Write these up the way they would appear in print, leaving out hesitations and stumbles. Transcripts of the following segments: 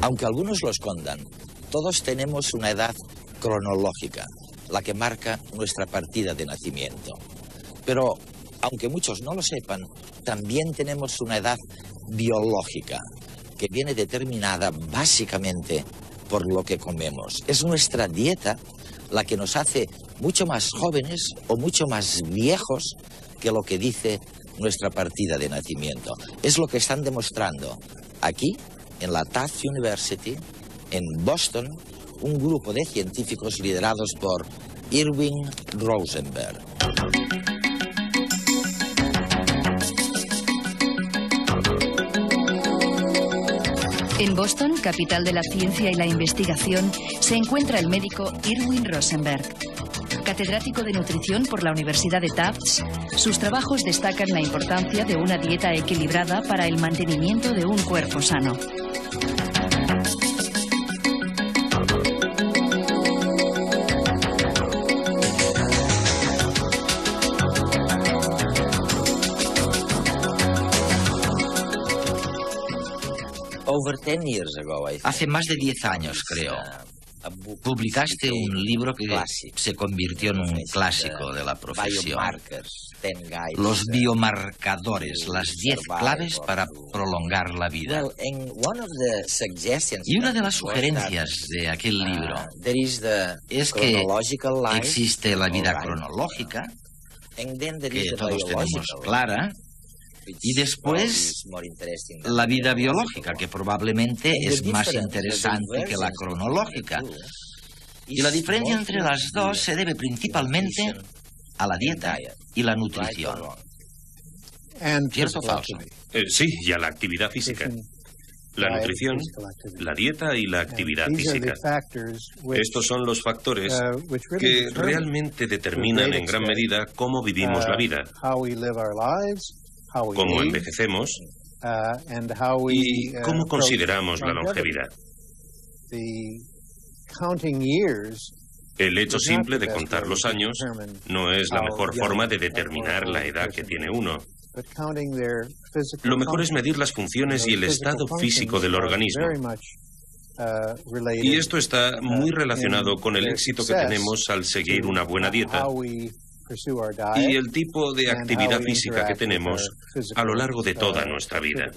Aunque algunos lo escondan, todos tenemos una edad cronológica, la que marca nuestra partida de nacimiento. Pero, aunque muchos no lo sepan, también tenemos una edad biológica, que viene determinada básicamente por lo que comemos. Es nuestra dieta la que nos hace mucho más jóvenes o mucho más viejos que lo que dice nuestra partida de nacimiento. Es lo que están demostrando aquí, en la Tufts University, en Boston, un grupo de científicos liderados por Irving Rosenberg. En Boston, capital de la ciencia y la investigación, se encuentra el médico Irving Rosenberg. Catedrático de nutrición por la Universidad de Tufts, sus trabajos destacan la importancia de una dieta equilibrada para el mantenimiento de un cuerpo sano. Hace más de 10 años, creo, publicaste un libro que se convirtió en un clásico de la profesión. Los biomarcadores, las 10 claves para prolongar la vida. Y una de las sugerencias de aquel libro es que existe la vida cronológica, que todos tenemos clara, y después la vida biológica, que probablemente es más interesante que la cronológica. Y la diferencia entre las dos se debe principalmente a la dieta y la nutrición. ¿Cierto o falso? Sí, y a la actividad física. La nutrición, la dieta y la actividad física. Estos son los factores que realmente determinan en gran medida cómo vivimos la vida, cómo envejecemos y cómo consideramos la longevidad. El hecho simple de contar los años no es la mejor forma de determinar la edad que tiene uno. Lo mejor es medir las funciones y el estado físico del organismo. Y esto está muy relacionado con el éxito que tenemos al seguir una buena dieta y el tipo de actividad física que tenemos a lo largo de toda nuestra vida.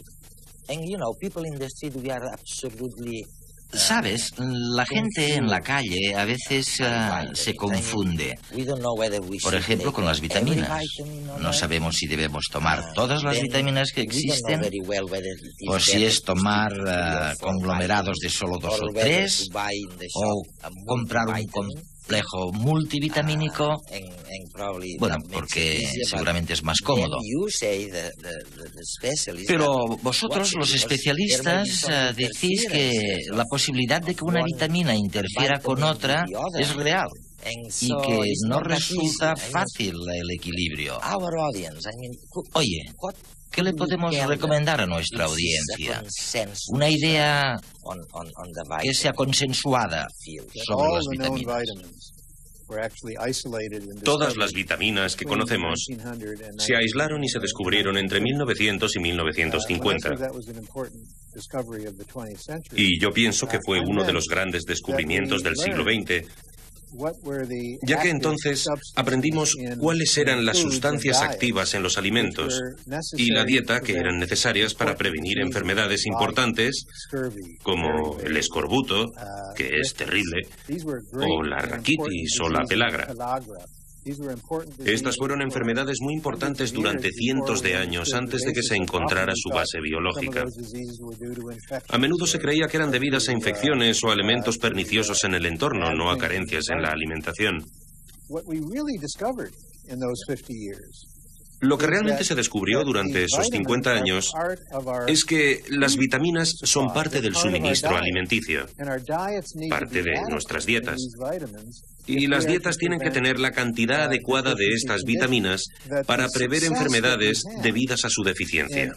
Sabes, la gente en la calle a veces se confunde. Por ejemplo, con las vitaminas. No sabemos si debemos tomar todas las vitaminas que existen, o si es tomar conglomerados de solo 2 o 3, o comprar un complejo multivitamínico, bueno, porque seguramente es más cómodo. Pero vosotros, los especialistas, decís que la posibilidad de que una vitamina interfiera con otra es real y que no resulta fácil el equilibrio. Oye, ¿qué le podemos recomendar a nuestra audiencia? Una idea que sea consensuada sobre las vitaminas. Todas las vitaminas que conocemos se aislaron y se descubrieron entre 1900 y 1950. Y yo pienso que fue uno de los grandes descubrimientos del siglo XX, ya que entonces aprendimos cuáles eran las sustancias activas en los alimentos y la dieta que eran necesarias para prevenir enfermedades importantes como el escorbuto, que es terrible, o la raquitis o la pelagra. Estas fueron enfermedades muy importantes durante cientos de años antes de que se encontrara su base biológica. A menudo se creía que eran debidas a infecciones o a elementos perniciosos en el entorno, no a carencias en la alimentación. Lo que realmente se descubrió durante esos 50 años es que las vitaminas son parte del suministro alimenticio, parte de nuestras dietas. Y las dietas tienen que tener la cantidad adecuada de estas vitaminas para prever enfermedades debidas a su deficiencia.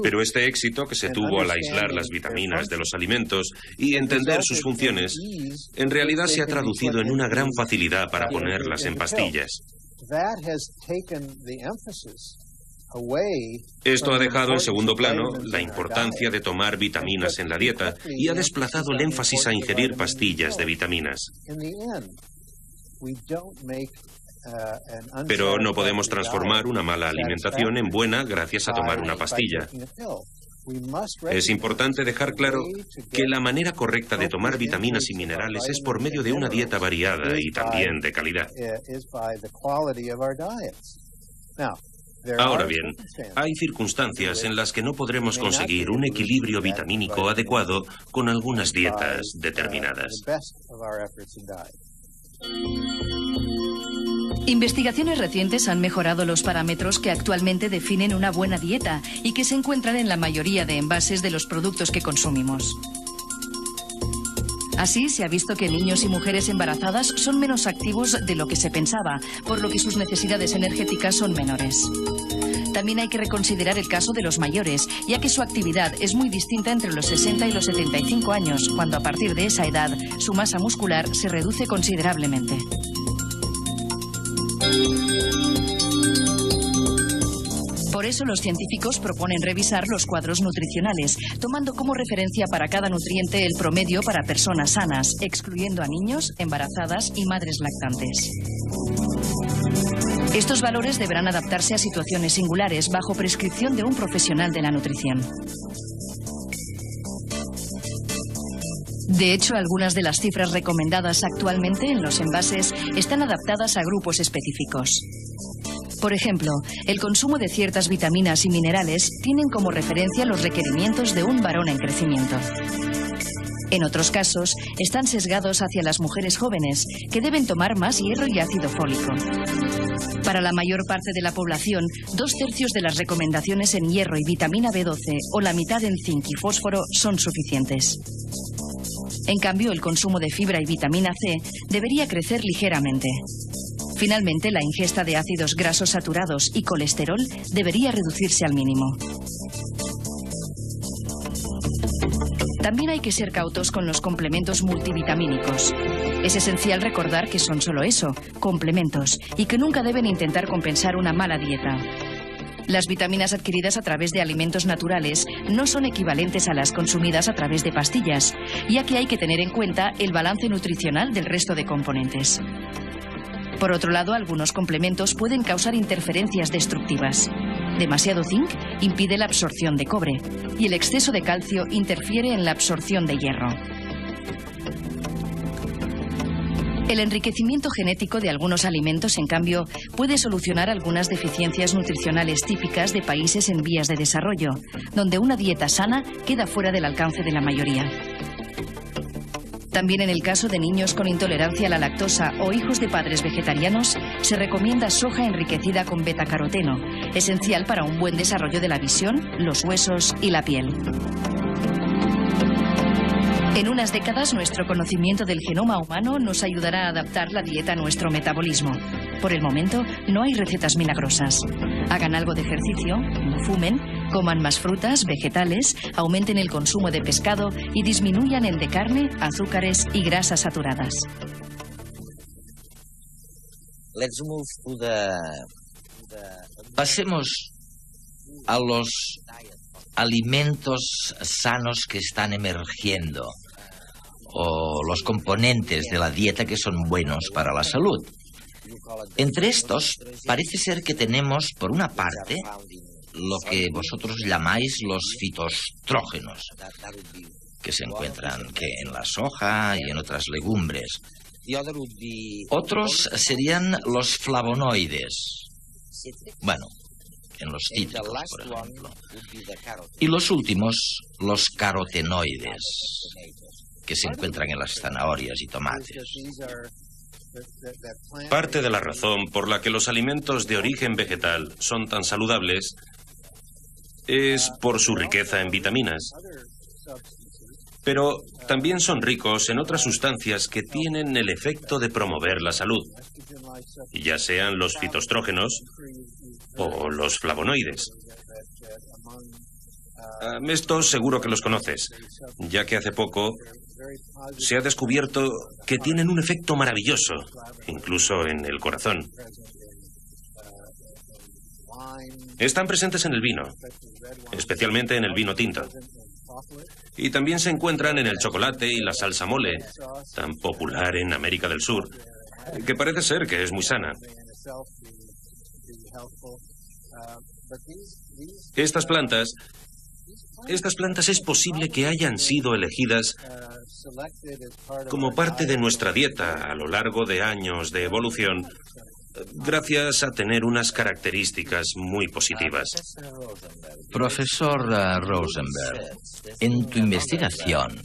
Pero este éxito que se tuvo al aislar las vitaminas de los alimentos y entender sus funciones, en realidad se ha traducido en una gran facilidad para ponerlas en pastillas. Esto ha dejado en segundo plano la importancia de tomar vitaminas en la dieta y ha desplazado el énfasis a ingerir pastillas de vitaminas. Pero no podemos transformar una mala alimentación en buena gracias a tomar una pastilla. Es importante dejar claro que la manera correcta de tomar vitaminas y minerales es por medio de una dieta variada y también de calidad. Ahora bien, hay circunstancias en las que no podremos conseguir un equilibrio vitamínico adecuado con algunas dietas determinadas. Investigaciones recientes han mejorado los parámetros que actualmente definen una buena dieta y que se encuentran en la mayoría de envases de los productos que consumimos. Así, se ha visto que niños y mujeres embarazadas son menos activos de lo que se pensaba, por lo que sus necesidades energéticas son menores. También hay que reconsiderar el caso de los mayores, ya que su actividad es muy distinta entre los 60 y los 75 años, cuando a partir de esa edad su masa muscular se reduce considerablemente. Por eso los científicos proponen revisar los cuadros nutricionales, tomando como referencia para cada nutriente el promedio para personas sanas, excluyendo a niños, embarazadas y madres lactantes. Estos valores deberán adaptarse a situaciones singulares bajo prescripción de un profesional de la nutrición. De hecho, algunas de las cifras recomendadas actualmente en los envases están adaptadas a grupos específicos. Por ejemplo, el consumo de ciertas vitaminas y minerales tienen como referencia los requerimientos de un varón en crecimiento. En otros casos, están sesgados hacia las mujeres jóvenes, que deben tomar más hierro y ácido fólico. Para la mayor parte de la población, 2/3 de las recomendaciones en hierro y vitamina B12 o la mitad en zinc y fósforo son suficientes. En cambio, el consumo de fibra y vitamina C debería crecer ligeramente. Finalmente, la ingesta de ácidos grasos saturados y colesterol debería reducirse al mínimo. También hay que ser cautos con los complementos multivitamínicos. Es esencial recordar que son solo eso, complementos, y que nunca deben intentar compensar una mala dieta. Las vitaminas adquiridas a través de alimentos naturales no son equivalentes a las consumidas a través de pastillas, ya que hay que tener en cuenta el balance nutricional del resto de componentes. Por otro lado, algunos complementos pueden causar interferencias destructivas. Demasiado zinc impide la absorción de cobre y el exceso de calcio interfiere en la absorción de hierro. El enriquecimiento genético de algunos alimentos, en cambio, puede solucionar algunas deficiencias nutricionales típicas de países en vías de desarrollo, donde una dieta sana queda fuera del alcance de la mayoría. También en el caso de niños con intolerancia a la lactosa o hijos de padres vegetarianos, se recomienda soja enriquecida con betacaroteno, esencial para un buen desarrollo de la visión, los huesos y la piel. En unas décadas, nuestro conocimiento del genoma humano nos ayudará a adaptar la dieta a nuestro metabolismo. Por el momento, no hay recetas milagrosas. Hagan algo de ejercicio, no fumen, coman más frutas, vegetales, aumenten el consumo de pescado y disminuyan el de carne, azúcares y grasas saturadas. Pasemos a los alimentos sanos que están emergiendo, o los componentes de la dieta que son buenos para la salud. Entre estos, parece ser que tenemos, por una parte, lo que vosotros llamáis los fitoestrógenos, que se encuentran en la soja y en otras legumbres. Otros serían los flavonoides, bueno, en los cítricos, por ejemplo. Y los últimos, los carotenoides, que se encuentran en las zanahorias y tomates. Parte de la razón por la que los alimentos de origen vegetal son tan saludables es por su riqueza en vitaminas. Pero también son ricos en otras sustancias que tienen el efecto de promover la salud, ya sean los fitoestrógenos o los flavonoides. Estos seguro que los conoces, ya que hace poco se ha descubierto que tienen un efecto maravilloso, incluso en el corazón. Están presentes en el vino, especialmente en el vino tinto. Y también se encuentran en el chocolate y la salsa mole, tan popular en América del Sur, que parece ser que es muy sana. Estas plantas es posible que hayan sido elegidas como parte de nuestra dieta a lo largo de años de evolución, gracias a tener unas características muy positivas. Profesor Rosenberg, en tu investigación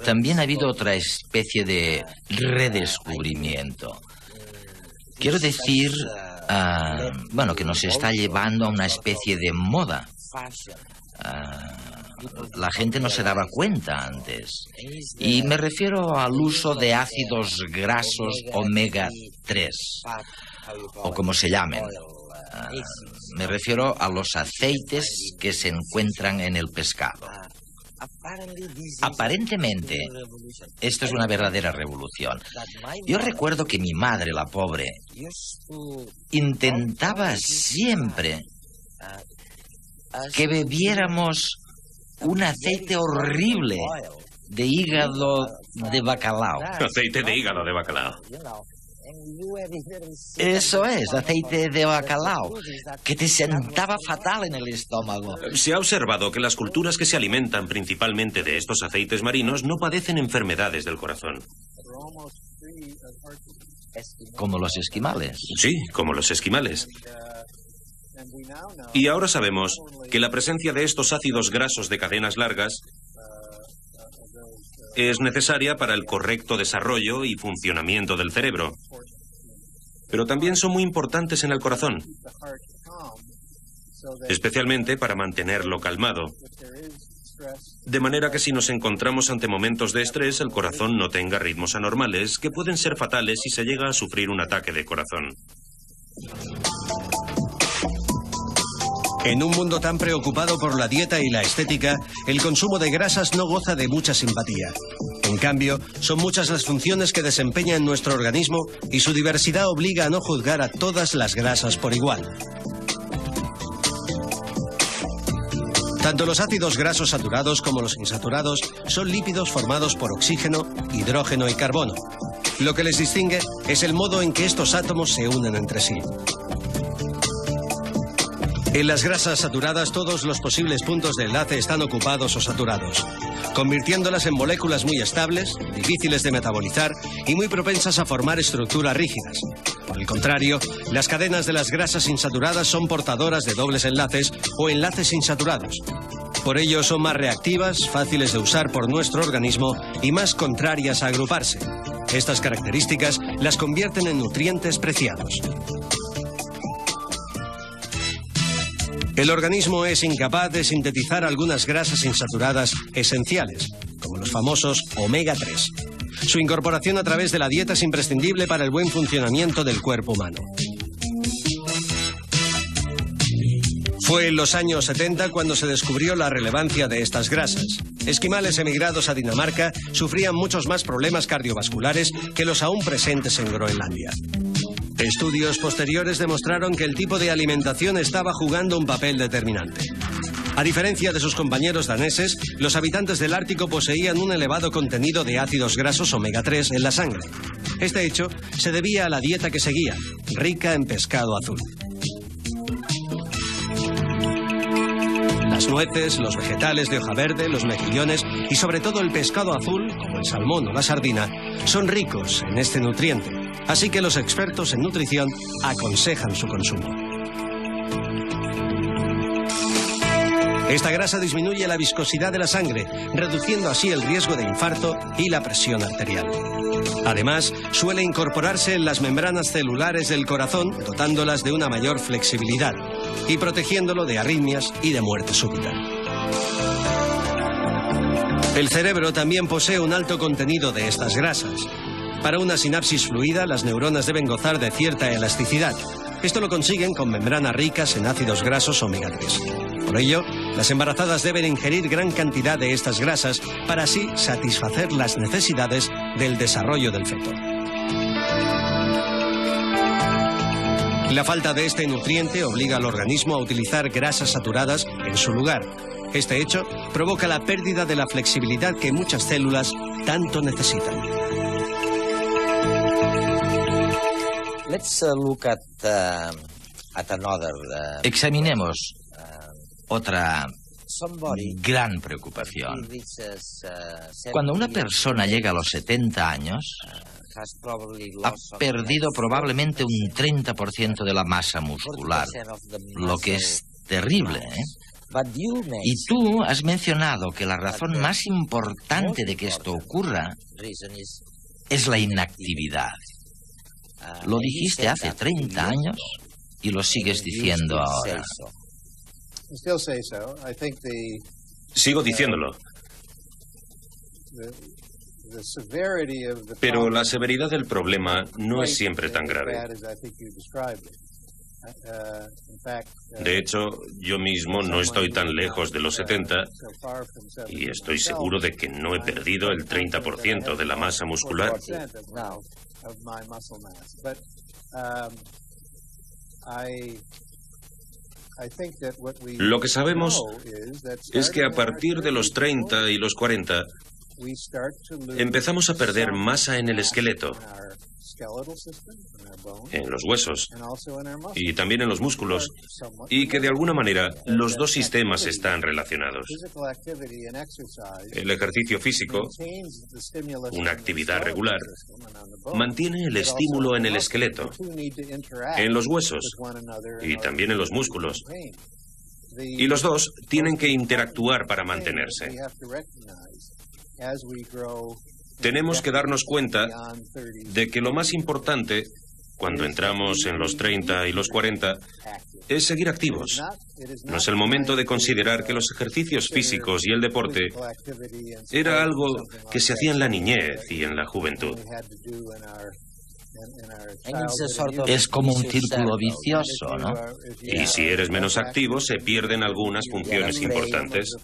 también ha habido otra especie de redescubrimiento. Quiero decir, que nos está llevando a una especie de moda. La gente no se daba cuenta antes. Y me refiero al uso de ácidos grasos omega 3, o como se llamen. Me refiero a los aceites que se encuentran en el pescado. Aparentemente, esto es una verdadera revolución. Yo recuerdo que mi madre, la pobre, intentaba siempre que bebiéramos un aceite horrible de hígado de bacalao. Aceite de hígado de bacalao. Eso es, aceite de bacalao, que te sentaba fatal en el estómago. Se ha observado que las culturas que se alimentan principalmente de estos aceites marinos no padecen enfermedades del corazón. Como los esquimales. Sí, como los esquimales. Y ahora sabemos que la presencia de estos ácidos grasos de cadenas largas es necesaria para el correcto desarrollo y funcionamiento del cerebro. Pero también son muy importantes en el corazón, especialmente para mantenerlo calmado. De manera que si nos encontramos ante momentos de estrés, el corazón no tenga ritmos anormales que pueden ser fatales si se llega a sufrir un ataque de corazón. En un mundo tan preocupado por la dieta y la estética, el consumo de grasas no goza de mucha simpatía. En cambio, son muchas las funciones que desempeña en nuestro organismo y su diversidad obliga a no juzgar a todas las grasas por igual. Tanto los ácidos grasos saturados como los insaturados son lípidos formados por oxígeno, hidrógeno y carbono. Lo que les distingue es el modo en que estos átomos se unen entre sí. En las grasas saturadas todos los posibles puntos de enlace están ocupados o saturados, convirtiéndolas en moléculas muy estables, difíciles de metabolizar y muy propensas a formar estructuras rígidas. Por el contrario, las cadenas de las grasas insaturadas son portadoras de dobles enlaces o enlaces insaturados. Por ello son más reactivas, fáciles de usar por nuestro organismo y más contrarias a agruparse. Estas características las convierten en nutrientes preciados. El organismo es incapaz de sintetizar algunas grasas insaturadas esenciales, como los famosos omega 3. Su incorporación a través de la dieta es imprescindible para el buen funcionamiento del cuerpo humano. Fue en los años 70 cuando se descubrió la relevancia de estas grasas. Esquimales emigrados a Dinamarca sufrían muchos más problemas cardiovasculares que los aún presentes en Groenlandia. Estudios posteriores demostraron que el tipo de alimentación estaba jugando un papel determinante. A diferencia de sus compañeros daneses, los habitantes del Ártico poseían un elevado contenido de ácidos grasos omega 3 en la sangre. Este hecho se debía a la dieta que seguía, rica en pescado azul. Las nueces, los vegetales de hoja verde, los mejillones y sobre todo el pescado azul, como el salmón o la sardina, son ricos en este nutriente. Así que los expertos en nutrición aconsejan su consumo. Esta grasa disminuye la viscosidad de la sangre, reduciendo así el riesgo de infarto y la presión arterial. Además, suele incorporarse en las membranas celulares del corazón, dotándolas de una mayor flexibilidad y protegiéndolo de arritmias y de muerte súbita. El cerebro también posee un alto contenido de estas grasas. Para una sinapsis fluida, las neuronas deben gozar de cierta elasticidad. Esto lo consiguen con membranas ricas en ácidos grasos omega 3. Por ello, las embarazadas deben ingerir gran cantidad de estas grasas para así satisfacer las necesidades del desarrollo del feto. La falta de este nutriente obliga al organismo a utilizar grasas saturadas en su lugar. Este hecho provoca la pérdida de la flexibilidad que muchas células tanto necesitan. Examinemos otra gran preocupación. Cuando una persona llega a los 70 años, ha perdido probablemente un 30% de la masa muscular, lo que es terrible, ¿eh? Y tú has mencionado que la razón más importante de que esto ocurra es la inactividad. Lo dijiste hace 30 años y lo sigues diciendo ahora. Sigo diciéndolo. Pero la severidad del problema no es siempre tan grave. De hecho, yo mismo no estoy tan lejos de los 70 y estoy seguro de que no he perdido el 30% de la masa muscular. Lo que sabemos es que a partir de los 30 y los 40 empezamos a perder masa en el esqueleto, en los huesos y también en los músculos, y que de alguna manera los dos sistemas están relacionados. El ejercicio físico, una actividad regular, mantiene el estímulo en el esqueleto, en los huesos y también en los músculos. Y los dos tienen que interactuar para mantenerse. Tenemos que darnos cuenta de que lo más importante, cuando entramos en los 30 y los 40, es seguir activos. No es el momento de considerar que los ejercicios físicos y el deporte era algo que se hacía en la niñez y en la juventud. Es como un círculo vicioso, ¿no? Y si eres menos activo, se pierden algunas funciones importantes.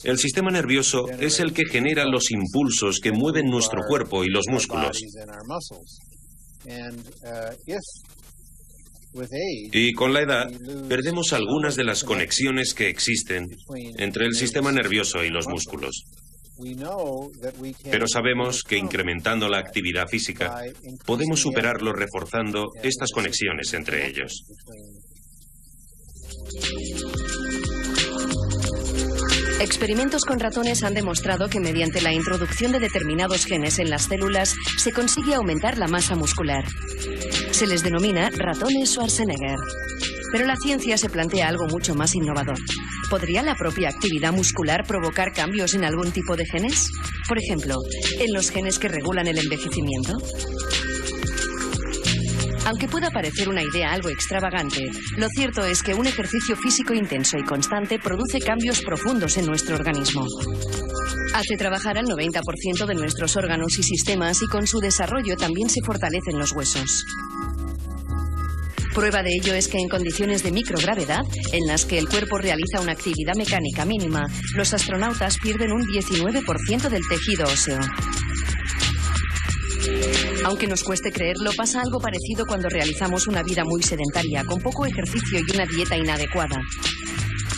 El sistema nervioso es el que genera los impulsos que mueven nuestro cuerpo y los músculos. Y con la edad, perdemos algunas de las conexiones que existen entre el sistema nervioso y los músculos. Pero sabemos que incrementando la actividad física podemos superarlo reforzando estas conexiones entre ellos. Experimentos con ratones han demostrado que mediante la introducción de determinados genes en las células se consigue aumentar la masa muscular. Se les denomina ratones Schwarzenegger. Pero la ciencia se plantea algo mucho más innovador. ¿Podría la propia actividad muscular provocar cambios en algún tipo de genes? Por ejemplo, en los genes que regulan el envejecimiento. Aunque pueda parecer una idea algo extravagante, lo cierto es que un ejercicio físico intenso y constante produce cambios profundos en nuestro organismo. Hace trabajar al 90% de nuestros órganos y sistemas y con su desarrollo también se fortalecen los huesos. Prueba de ello es que en condiciones de microgravedad, en las que el cuerpo realiza una actividad mecánica mínima, los astronautas pierden un 19% del tejido óseo. Aunque nos cueste creerlo, pasa algo parecido cuando realizamos una vida muy sedentaria, con poco ejercicio y una dieta inadecuada.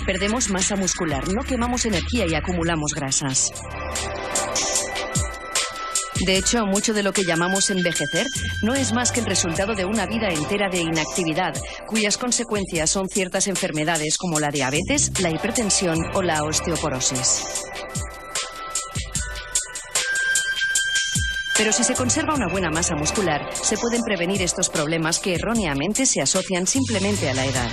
Perdemos masa muscular, no quemamos energía y acumulamos grasas. De hecho, mucho de lo que llamamos envejecer no es más que el resultado de una vida entera de inactividad, cuyas consecuencias son ciertas enfermedades como la diabetes, la hipertensión o la osteoporosis. Pero si se conserva una buena masa muscular, se pueden prevenir estos problemas que erróneamente se asocian simplemente a la edad.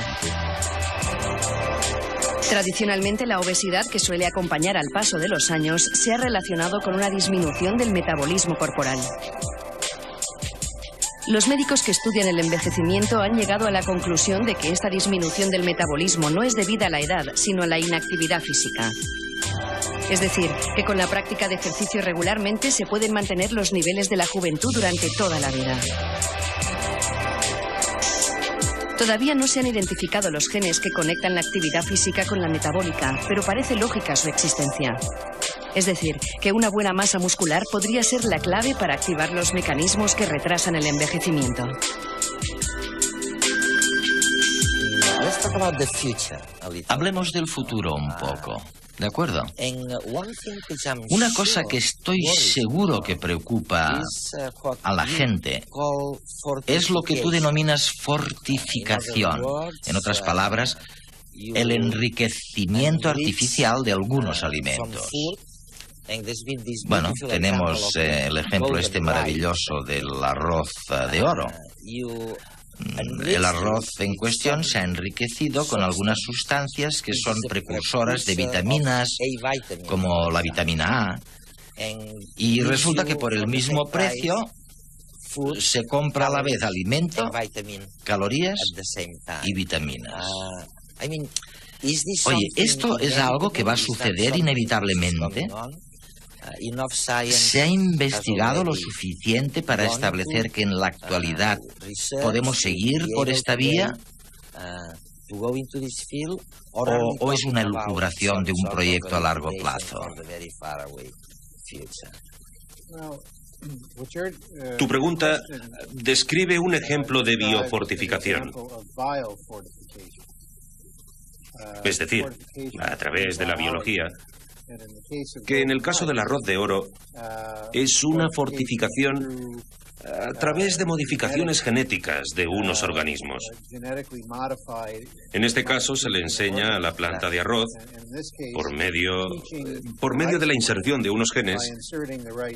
Tradicionalmente, la obesidad, que suele acompañar al paso de los años, se ha relacionado con una disminución del metabolismo corporal. Los médicos que estudian el envejecimiento han llegado a la conclusión de que esta disminución del metabolismo no es debida a la edad, sino a la inactividad física. Es decir, que con la práctica de ejercicio regularmente se pueden mantener los niveles de la juventud durante toda la vida. Todavía no se han identificado los genes que conectan la actividad física con la metabólica, pero parece lógica su existencia. Es decir, que una buena masa muscular podría ser la clave para activar los mecanismos que retrasan el envejecimiento. Hablemos del futuro un poco, ¿de acuerdo? Una cosa que estoy seguro que preocupa a la gente es lo que tú denominas fortificación. En otras palabras, el enriquecimiento artificial de algunos alimentos. Bueno, tenemos el ejemplo este maravilloso del arroz de oro. El arroz en cuestión se ha enriquecido con algunas sustancias que son precursoras de vitaminas, como la vitamina A, y resulta que por el mismo precio se compra a la vez alimento, calorías y vitaminas. Oye, ¿esto es algo que va a suceder inevitablemente? ¿Se ha investigado lo suficiente para establecer que en la actualidad podemos seguir por esta vía? ¿O es una elucubración de un proyecto a largo plazo? Tu pregunta describe un ejemplo de biofortificación. Es decir, a través de la biología, que en el caso del arroz de oro es una fortificación a través de modificaciones genéticas de unos organismos. En este caso se le enseña a la planta de arroz, por medio de la inserción de unos genes,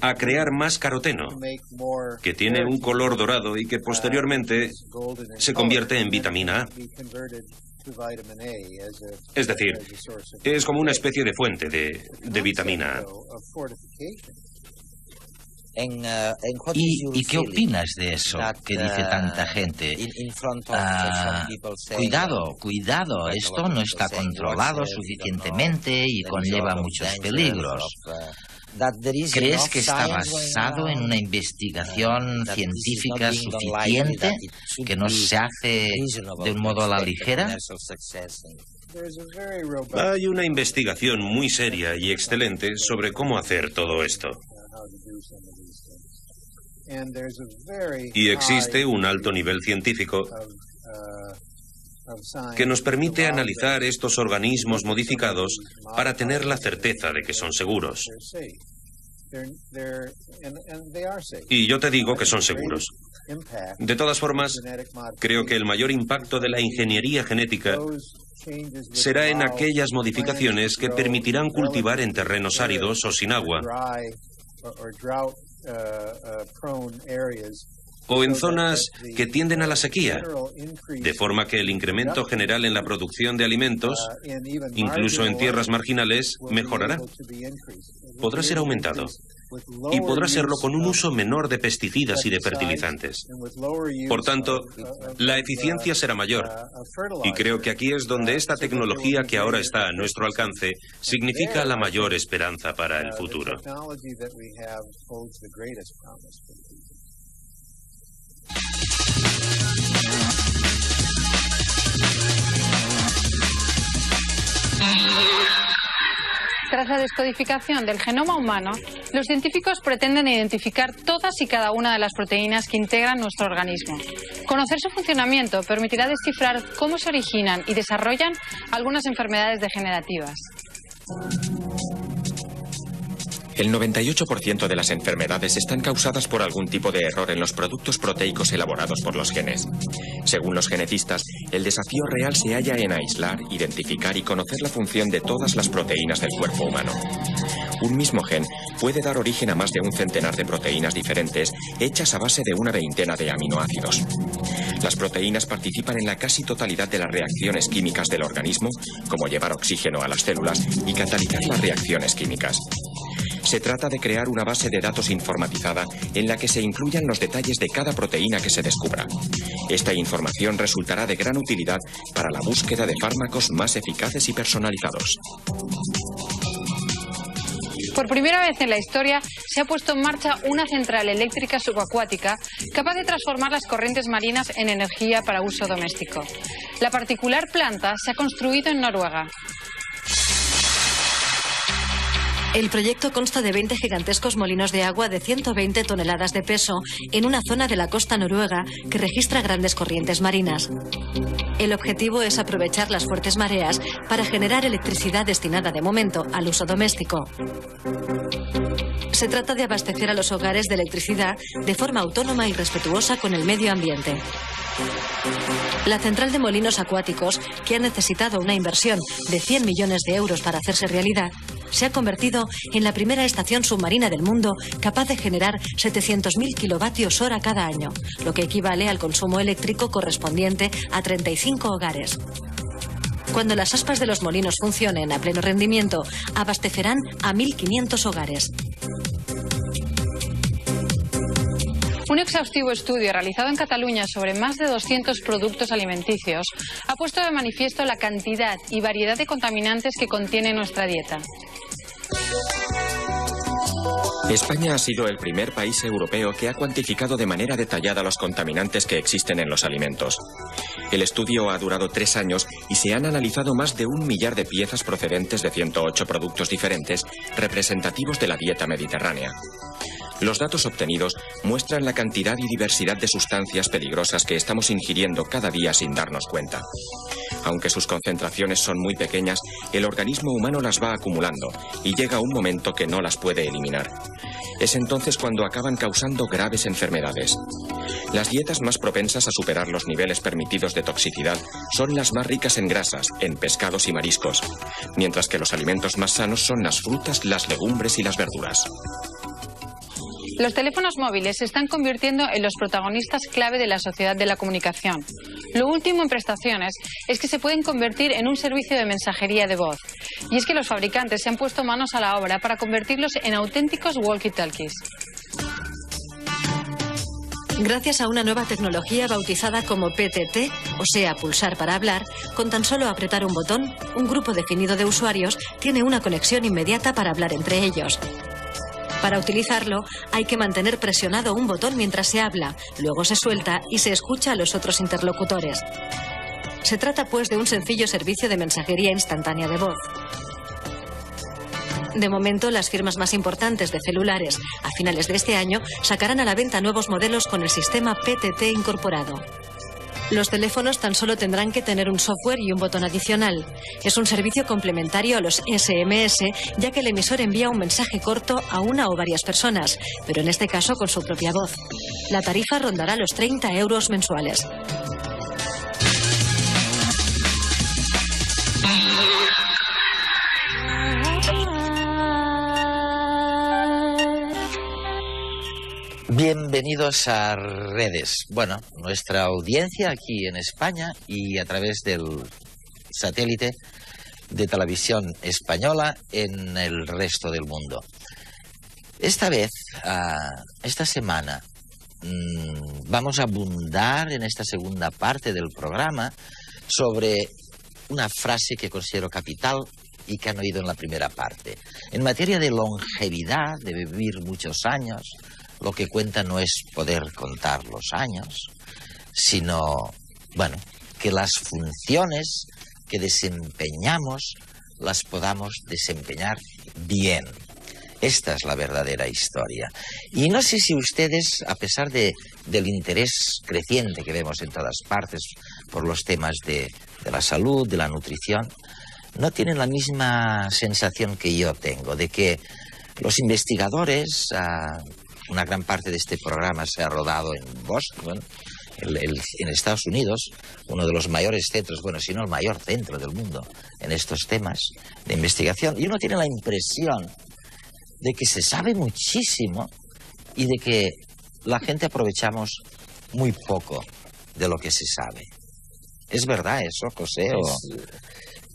a crear más caroteno, que tiene un color dorado y que posteriormente se convierte en vitamina A. Es decir, es como una especie de fuente de vitamina A. ¿Y qué opinas de eso que dice tanta gente? Cuidado, esto no está controlado suficientemente y conlleva muchos peligros. ¿Crees que está basado en una investigación científica suficiente, que no se hace de un modo a la ligera? Hay una investigación muy seria y excelente sobre cómo hacer todo esto. Y existe un alto nivel científico que nos permite analizar estos organismos modificados para tener la certeza de que son seguros. Y yo te digo que son seguros. De todas formas, creo que el mayor impacto de la ingeniería genética será en aquellas modificaciones que permitirán cultivar en terrenos áridos o sin agua, o en zonas que tienden a la sequía, de forma que el incremento general en la producción de alimentos, incluso en tierras marginales, mejorará. Podrá ser aumentado. Y podrá serlo con un uso menor de pesticidas y de fertilizantes. Por tanto, la eficiencia será mayor. Y creo que aquí es donde esta tecnología que ahora está a nuestro alcance significa la mayor esperanza para el futuro. Tras la descodificación del genoma humano, los científicos pretenden identificar todas y cada una de las proteínas que integran nuestro organismo. Conocer su funcionamiento permitirá descifrar cómo se originan y desarrollan algunas enfermedades degenerativas. El 98% de las enfermedades están causadas por algún tipo de error en los productos proteicos elaborados por los genes. Según los genetistas, el desafío real se halla en aislar, identificar y conocer la función de todas las proteínas del cuerpo humano. Un mismo gen puede dar origen a más de un centenar de proteínas diferentes hechas a base de una veintena de aminoácidos. Las proteínas participan en la casi totalidad de las reacciones químicas del organismo, como llevar oxígeno a las células y catalizar las reacciones químicas. Se trata de crear una base de datos informatizada en la que se incluyan los detalles de cada proteína que se descubra. Esta información resultará de gran utilidad para la búsqueda de fármacos más eficaces y personalizados. Por primera vez en la historia se ha puesto en marcha una central eléctrica subacuática capaz de transformar las corrientes marinas en energía para uso doméstico. La particular planta se ha construido en Noruega. El proyecto consta de 20 gigantescos molinos de agua de 120 toneladas de peso en una zona de la costa noruega que registra grandes corrientes marinas. El objetivo es aprovechar las fuertes mareas para generar electricidad destinada de momento al uso doméstico. Se trata de abastecer a los hogares de electricidad de forma autónoma y respetuosa con el medio ambiente. La central de molinos acuáticos, que ha necesitado una inversión de 100 millones de euros para hacerse realidad, se ha convertido en la primera estación submarina del mundo capaz de generar 700.000 kilovatios hora cada año, lo que equivale al consumo eléctrico correspondiente a 35 hogares. Cuando las aspas de los molinos funcionen a pleno rendimiento, abastecerán a 1.500 hogares. Un exhaustivo estudio realizado en Cataluña sobre más de 200 productos alimenticios ha puesto de manifiesto la cantidad y variedad de contaminantes que contiene nuestra dieta. España ha sido el primer país europeo que ha cuantificado de manera detallada los contaminantes que existen en los alimentos. El estudio ha durado 3 años y se han analizado más de 1 millar de piezas procedentes de 108 productos diferentes representativos de la dieta mediterránea. Los datos obtenidos muestran la cantidad y diversidad de sustancias peligrosas que estamos ingiriendo cada día sin darnos cuenta. Aunque sus concentraciones son muy pequeñas, el organismo humano las va acumulando y llega un momento que no las puede eliminar. Es entonces cuando acaban causando graves enfermedades. Las dietas más propensas a superar los niveles permitidos de toxicidad son las más ricas en grasas, en pescados y mariscos, mientras que los alimentos más sanos son las frutas, las legumbres y las verduras. Los teléfonos móviles se están convirtiendo en los protagonistas clave de la sociedad de la comunicación. Lo último en prestaciones es que se pueden convertir en un servicio de mensajería de voz. Y es que los fabricantes se han puesto manos a la obra para convertirlos en auténticos walkie-talkies. Gracias a una nueva tecnología bautizada como PTT, o sea, pulsar para hablar, con tan solo apretar un botón, un grupo definido de usuarios tiene una conexión inmediata para hablar entre ellos. Para utilizarlo, hay que mantener presionado un botón mientras se habla, luego se suelta y se escucha a los otros interlocutores. Se trata, pues, de un sencillo servicio de mensajería instantánea de voz. De momento, las firmas más importantes de celulares, a finales de este año, sacarán a la venta nuevos modelos con el sistema PTT incorporado. Los teléfonos tan solo tendrán que tener un software y un botón adicional. Es un servicio complementario a los SMS, ya que el emisor envía un mensaje corto a una o varias personas, pero en este caso con su propia voz. La tarifa rondará los 30 euros mensuales. Bienvenidos a Redes. Bueno, nuestra audiencia aquí en España y a través del satélite de Televisión Española en el resto del mundo. Esta vez, esta semana, vamos a abundar en esta segunda parte del programa sobre una frase que considero capital y que han oído en la primera parte. En materia de longevidad, de vivir muchos años, lo que cuenta no es poder contar los años, sino, bueno, que las funciones que desempeñamos las podamos desempeñar bien. Esta es la verdadera historia. Y no sé si ustedes, a pesar del interés creciente que vemos en todas partes por los temas de la salud, de la nutrición, no tienen la misma sensación que yo tengo, de que los investigadores, una gran parte de este programa se ha rodado en Boston, en Estados Unidos, uno de los mayores centros, bueno, si no el mayor centro del mundo en estos temas de investigación, y uno tiene la impresión de que se sabe muchísimo y de que la gente aprovechamos muy poco de lo que se sabe. ¿Es verdad eso, José?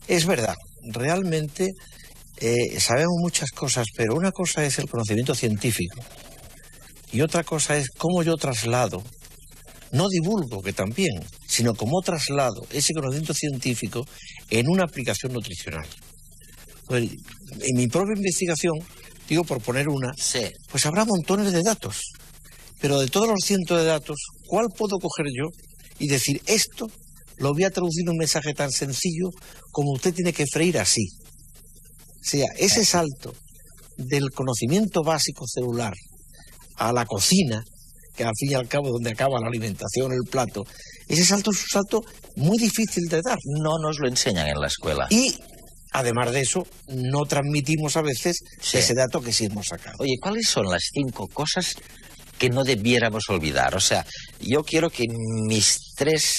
Es verdad. Realmente sabemos muchas cosas, pero una cosa es el conocimiento científico y otra cosa es cómo yo traslado, no divulgo, que también, sino cómo traslado ese conocimiento científico en una aplicación nutricional. Pues, en mi propia investigación, digo por poner una, sí, pues habrá montones de datos, pero de todos los cientos de datos, ¿cuál puedo coger yo y decir esto lo voy a traducir en un mensaje tan sencillo como usted tiene que freír así? O sea, ese salto del conocimiento básico celular a la cocina, que al fin y al cabo es donde acaba la alimentación, el plato, ese salto es un salto muy difícil de dar. No nos lo enseñan en la escuela. Y, además de eso, no transmitimos a veces ese dato que sí hemos sacado. Oye, ¿cuáles son las 5 cosas que no debiéramos olvidar? O sea, yo quiero que mis 3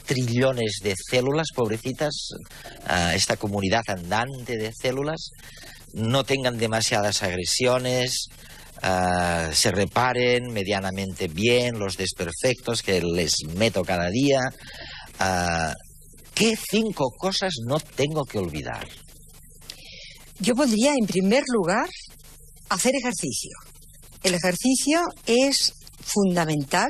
trillones de células, pobrecitas, esta comunidad andante de células, no tengan demasiadas agresiones, se reparen medianamente bien los desperfectos que les meto cada día. ¿Qué 5 cosas no tengo que olvidar? Yo pondría en primer lugar hacer ejercicio. El ejercicio es fundamental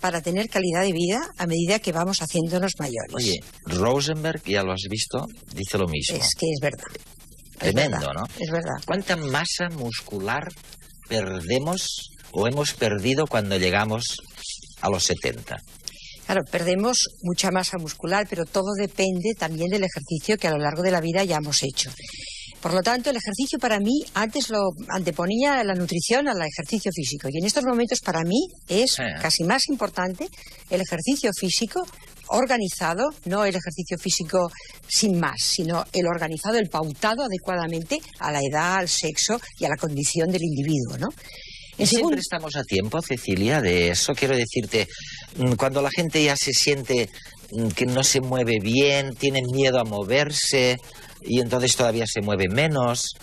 para tener calidad de vida a medida que vamos haciéndonos mayores. Oye, Rosenberg, ya lo has visto, dice lo mismo. Es que es verdad. Tremendo, es verdad, ¿no? Es verdad. ¿Cuánta masa muscular perdemos o hemos perdido cuando llegamos a los 70? Claro, perdemos mucha masa muscular, pero todo depende también del ejercicio que a lo largo de la vida hayamos hecho. Por lo tanto, el ejercicio para mí, antes lo anteponía la nutrición al ejercicio físico. Y en estos momentos para mí es casi más importante el ejercicio físico organizado, no el ejercicio físico sin más, sino el organizado, el pautado adecuadamente a la edad, al sexo y a la condición del individuo, ¿no? Siempre estamos a tiempo, Cecilia, de eso. Quiero decirte, cuando la gente ya se siente que no se mueve bien, tienen miedo a moverse y entonces todavía se mueve menos,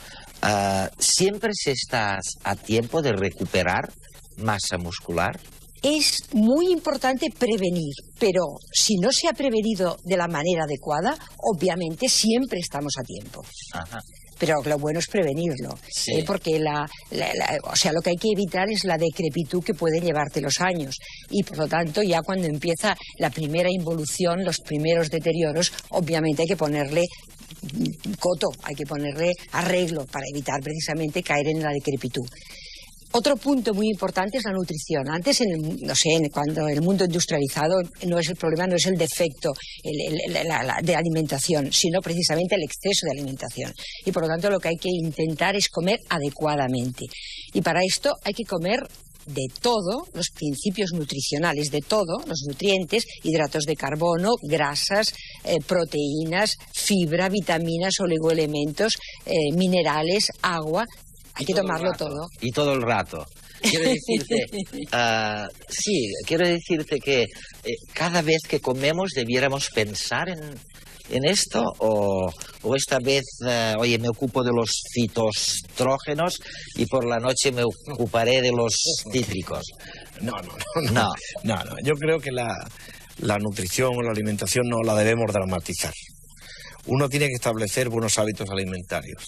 ¿siempre se está a tiempo de recuperar masa muscular? Es muy importante prevenir, pero si no se ha prevenido de la manera adecuada, obviamente siempre estamos a tiempo. Ajá. Pero lo bueno es prevenirlo, porque o sea, lo que hay que evitar es la decrepitud que pueden llevarte los años. Y por lo tanto, ya cuando empieza la primera involución, los primeros deterioros, obviamente hay que ponerle coto, hay que ponerle arreglo para evitar precisamente caer en la decrepitud. Otro punto muy importante es la nutrición. Antes, cuando en el mundo industrializado, el problema no es el defecto de alimentación, sino precisamente el exceso de alimentación. Y por lo tanto lo que hay que intentar es comer adecuadamente. Y para esto hay que comer de todo, los principios nutricionales de todo, los nutrientes, hidratos de carbono, grasas, proteínas, fibra, vitaminas, oligoelementos, minerales, agua. Hay que tomarlo todo. Y todo el rato. Quiero decirte, quiero decirte que cada vez que comemos debiéramos pensar en esto, o esta vez, oye, me ocupo de los fitoestrógenos y por la noche me ocuparé de los cítricos. No. Yo creo que la nutrición o la alimentación no la debemos dramatizar. Uno tiene que establecer buenos hábitos alimentarios.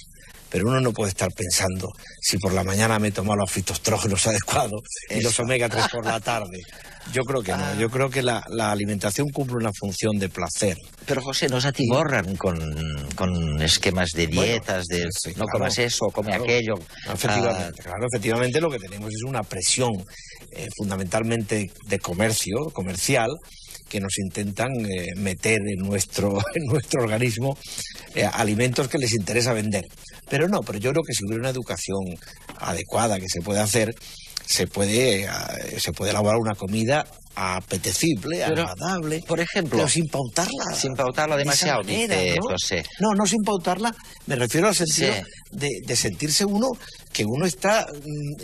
Pero uno no puede estar pensando si por la mañana me tomo los fitoestrógenos adecuados y los omega 3 por la tarde. Yo creo que no. Yo creo que la alimentación cumple una función de placer. Pero, José, nos atiborran con esquemas de dietas, no comas eso, come aquello. Efectivamente lo que tenemos es una presión fundamentalmente de comercial, que nos intentan meter en nuestro organismo alimentos que les interesa vender. Pero yo creo que si hubiera una educación adecuada que se puede hacer, se puede elaborar una comida apetecible, agradable, por ejemplo, pero sin pautarla. Sin pautarla demasiado, dice José. No sin pautarla, me refiero al sentido de sentirse uno que uno está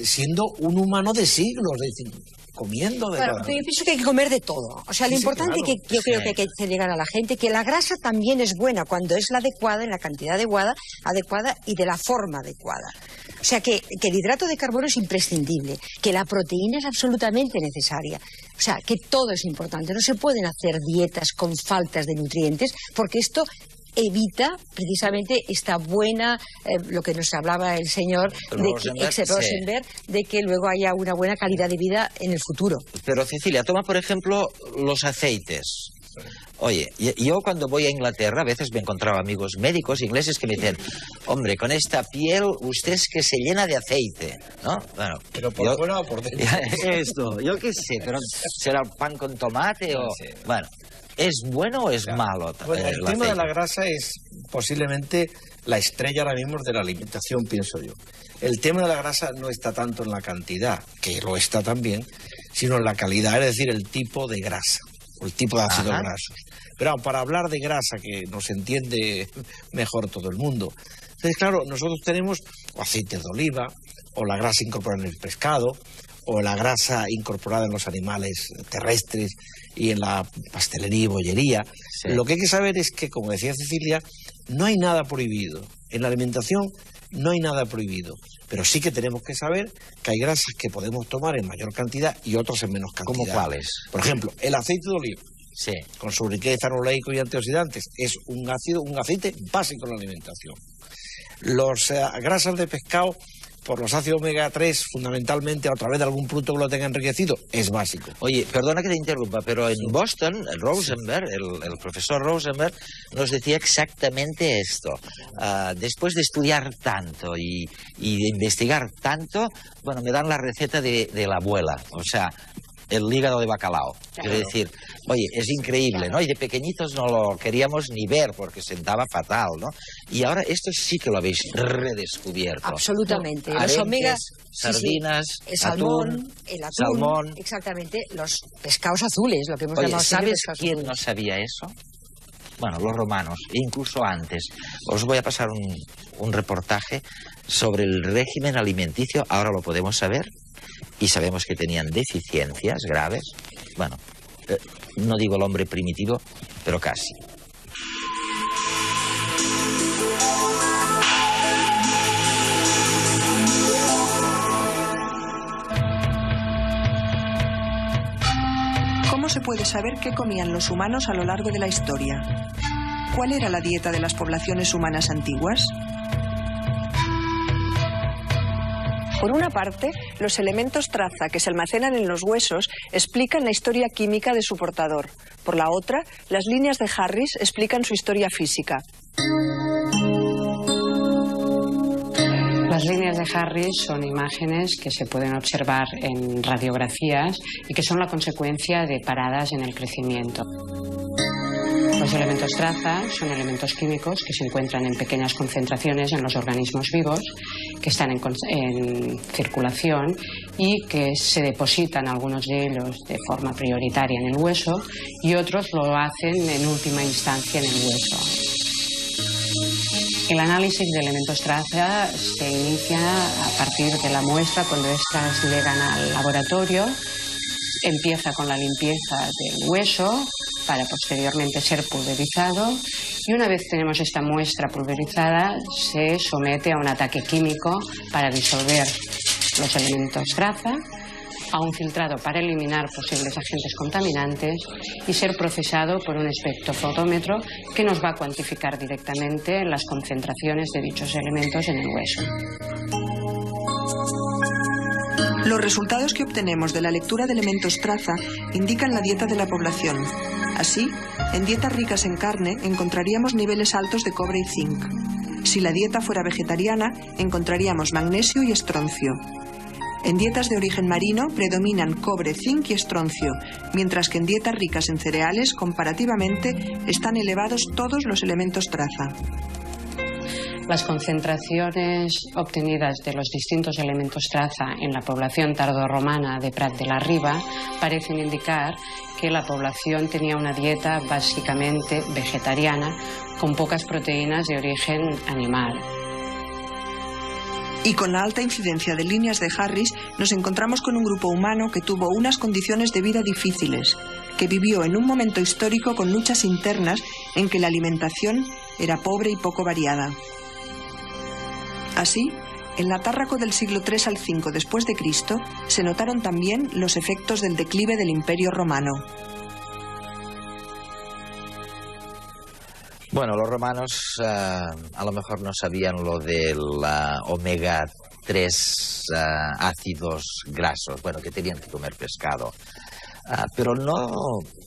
siendo un humano de siglos, es decir, comiendo de todo. Yo pienso que hay que comer de todo. O sea, lo importante que yo creo que hay que hacer llegar a la gente, que la grasa también es buena cuando es la adecuada, en la cantidad adecuada y de la forma adecuada. O sea, que el hidrato de carbono es imprescindible, que la proteína es absolutamente necesaria. O sea, que todo es importante. No se pueden hacer dietas con faltas de nutrientes, porque esto evita precisamente esta buena, lo que nos hablaba el señor Rosenberg, de que luego haya una buena calidad de vida en el futuro. Pero, Cecilia, toma por ejemplo los aceites. Oye, yo cuando voy a Inglaterra a veces me encontraba amigos médicos ingleses que me dicen, hombre, con esta piel usted es que se llena de aceite, ¿no? Bueno, pero por fuera o por dentro. Esto, yo qué sé, pero será pan con tomate o... Bueno, ¿es bueno o es malo? Bueno, el tema de la grasa es posiblemente la estrella ahora mismo es de la alimentación, pienso yo. El tema de la grasa no está tanto en la cantidad, que lo está también, sino en la calidad, es decir, el tipo de grasa, o el tipo de ácidos grasos. Pero para hablar de grasa, que nos entiende mejor todo el mundo, entonces claro, nosotros tenemos aceites de oliva, o la grasa incorporada en el pescado, o la grasa incorporada en los animales terrestres y en la pastelería y bollería. Sí. Lo que hay que saber es que, como decía Cecilia, no hay nada prohibido. En la alimentación no hay nada prohibido. Pero sí que tenemos que saber que hay grasas que podemos tomar en mayor cantidad y otras en menos cantidad. ¿Cómo cuáles? Por ejemplo, el aceite de oliva. Sí. Con su riqueza oleico y antioxidantes, es un aceite básico en la alimentación. Las grasas de pescado, por los ácidos omega 3, fundamentalmente a través de algún producto que lo tenga enriquecido, es básico. Oye, perdona que te interrumpa, pero en Boston, el profesor Rosenberg, nos decía exactamente esto. Después de estudiar tanto y de investigar tanto, bueno, me dan la receta de la abuela, o sea, el hígado de bacalao. Claro. Es decir, oye, es increíble, ¿no? Y de pequeñitos no lo queríamos ni ver porque sentaba fatal, ¿no? Y ahora esto sí que lo habéis redescubierto. Absolutamente. Arenques, los omegas, sardinas, el salmón, salmón. Exactamente, los pescados azules, lo que hemos llamado. ¿Sabes quién no sabía eso? Bueno, los romanos, e incluso antes. Os voy a pasar un reportaje sobre el régimen alimenticio, ahora lo podemos saber. Y sabemos que tenían deficiencias graves. Bueno, no digo el hombre primitivo, pero casi. ¿Cómo se puede saber qué comían los humanos a lo largo de la historia? ¿Cuál era la dieta de las poblaciones humanas antiguas? Por una parte, los elementos traza que se almacenan en los huesos explican la historia química de su portador. Por la otra, las líneas de Harris explican su historia física. Las líneas de Harris son imágenes que se pueden observar en radiografías y que son la consecuencia de paradas en el crecimiento. Los elementos traza son elementos químicos que se encuentran en pequeñas concentraciones en los organismos vivos, que están en circulación y que se depositan algunos de ellos de forma prioritaria en el hueso y otros lo hacen en última instancia en el hueso. El análisis de elementos traza se inicia a partir de la muestra cuando éstas llegan al laboratorio. Empieza con la limpieza del hueso para posteriormente ser pulverizado y una vez tenemos esta muestra pulverizada se somete a un ataque químico para disolver los elementos traza, a un filtrado para eliminar posibles agentes contaminantes y ser procesado por un espectrofotómetro que nos va a cuantificar directamente las concentraciones de dichos elementos en el hueso. Los resultados que obtenemos de la lectura de elementos traza indican la dieta de la población. Así, en dietas ricas en carne encontraríamos niveles altos de cobre y zinc. Si la dieta fuera vegetariana, encontraríamos magnesio y estroncio. En dietas de origen marino predominan cobre, zinc y estroncio, mientras que en dietas ricas en cereales, comparativamente, están elevados todos los elementos traza. Las concentraciones obtenidas de los distintos elementos traza en la población tardorromana de Prat de la Riba parecen indicar que la población tenía una dieta básicamente vegetariana con pocas proteínas de origen animal. Y con la alta incidencia de líneas de Harris nos encontramos con un grupo humano que tuvo unas condiciones de vida difíciles, que vivió en un momento histórico con luchas internas en que la alimentación era pobre y poco variada. Así, en la Tárraco del siglo III al V después de Cristo se notaron también los efectos del declive del Imperio Romano. Bueno, los romanos a lo mejor no sabían lo del omega 3 ácidos grasos, bueno, que tenían que comer pescado. Pero no,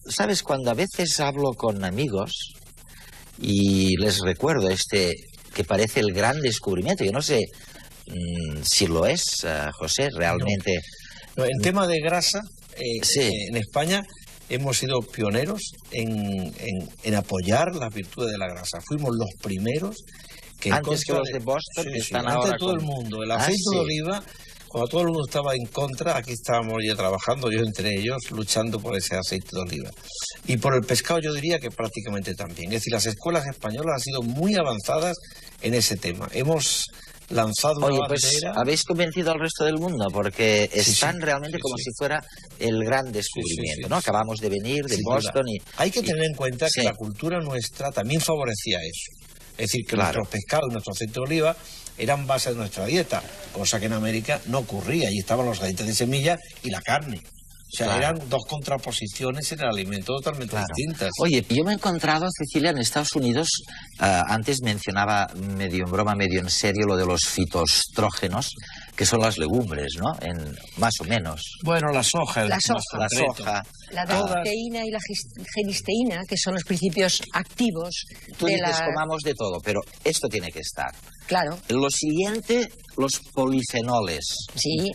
¿sabes? Cuando a veces hablo con amigos y les recuerdo que parece el gran descubrimiento, yo no sé si lo es, José, realmente. No, en tema de grasa, sí. En España hemos sido pioneros en apoyar las virtudes de la grasa. Fuimos los primeros Antes que los de Boston, que están ahora antes de todo el mundo. El aceite de oliva, cuando todo el mundo estaba en contra, aquí estábamos ya trabajando, yo entre ellos, luchando por ese aceite de oliva. Y por el pescado yo diría que prácticamente también. Es decir, las escuelas españolas han sido muy avanzadas en ese tema. Hemos lanzado una bandera. Pues habéis convencido al resto del mundo, porque están realmente como si fuera el gran descubrimiento, ¿no? Acabamos de venir de Boston y... Hay que tener en cuenta que la cultura nuestra también favorecía eso. Es decir, que nuestros pescados y nuestro aceite de oliva eran base de nuestra dieta, cosa que en América no ocurría. Allí estaban los aceites de semilla y la carne. O sea, eran dos contraposiciones en el alimento totalmente distintas. Oye, yo me he encontrado, Cecilia, en Estados Unidos, antes mencionaba medio en broma, medio en serio, lo de los fitoestrógenos, que son las legumbres, ¿no? Más o menos. Bueno, la soja. La soja. La dalteína y la genisteína, que son los principios activos. Tú dices comamos de todo, pero esto tiene que estar. Claro. Lo siguiente, los polifenoles. Sí.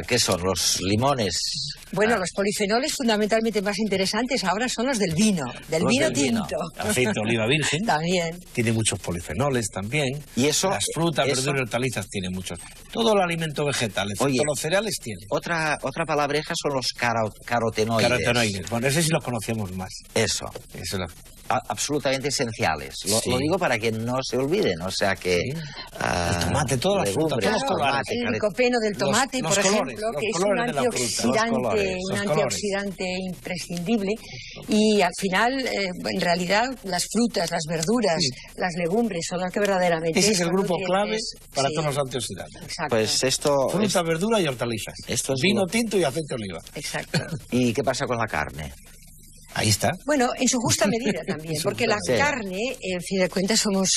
¿Qué son? Los limones. Bueno, los polifenoles fundamentalmente más interesantes ahora son los del vino, del vino tinto. Aceite de oliva virgen. También. Tiene muchos polifenoles también. Y eso. Las frutas, verduras y hortalizas tienen muchos. Todo el alimento vegetal, excepto los cereales, tienen. Otra palabreja son los carotenoides. Carotenoides. Bueno, ese sí los conocemos más. Eso. Absolutamente esenciales. Lo digo para que no se olviden, o sea que... el tomate, todas las frutas, todos los colores. El licopeno del tomate, por ejemplo, que es un antioxidante imprescindible. Y al final, en realidad, las frutas, las verduras, las legumbres son las que verdaderamente... Ese es el grupo clave para todos los antioxidantes. Exacto. Pues esto... Fruta, verdura y hortalizas. Vino tinto y aceite de oliva. Exacto. ¿Y qué pasa con la carne? Ahí está. Bueno, en su justa medida también, porque la carne, en fin de cuentas, somos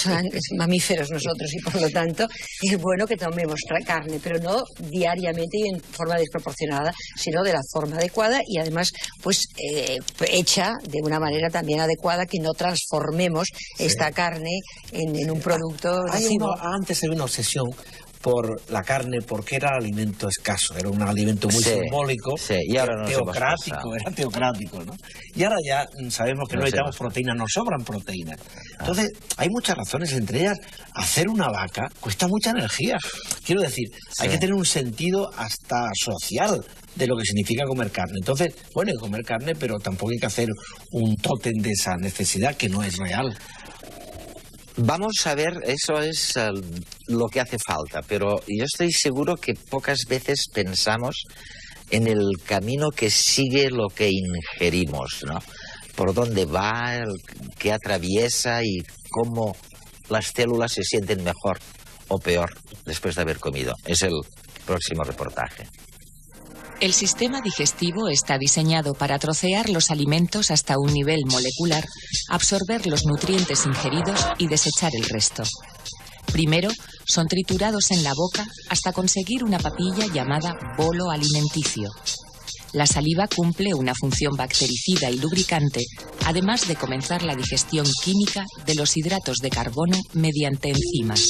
mamíferos nosotros y por lo tanto es bueno que tomemos carne, pero no diariamente y en forma desproporcionada, sino de la forma adecuada y además pues hecha de una manera también adecuada, que no transformemos esta carne en un producto nocivo. Antes había una obsesión por la carne porque era alimento escaso, era un alimento muy simbólico, y ahora era teocrático, ¿no? Y ahora ya sabemos que no necesitamos proteínas, nos sobran proteínas. Entonces, hay muchas razones, entre ellas, hacer una vaca cuesta mucha energía. Quiero decir, hay que tener un sentido hasta social de lo que significa comer carne. Entonces, bueno, hay que comer carne, pero tampoco hay que hacer un tótem de esa necesidad que no es real. Vamos a ver, eso es lo que hace falta, pero yo estoy seguro que pocas veces pensamos en el camino que sigue lo que ingerimos, ¿no? Por dónde va, qué atraviesa y cómo las células se sienten mejor o peor después de haber comido. Es el próximo reportaje. El sistema digestivo está diseñado para trocear los alimentos hasta un nivel molecular, absorber los nutrientes ingeridos y desechar el resto. Primero, son triturados en la boca hasta conseguir una papilla llamada bolo alimenticio. La saliva cumple una función bactericida y lubricante, además de comenzar la digestión química de los hidratos de carbono mediante enzimas.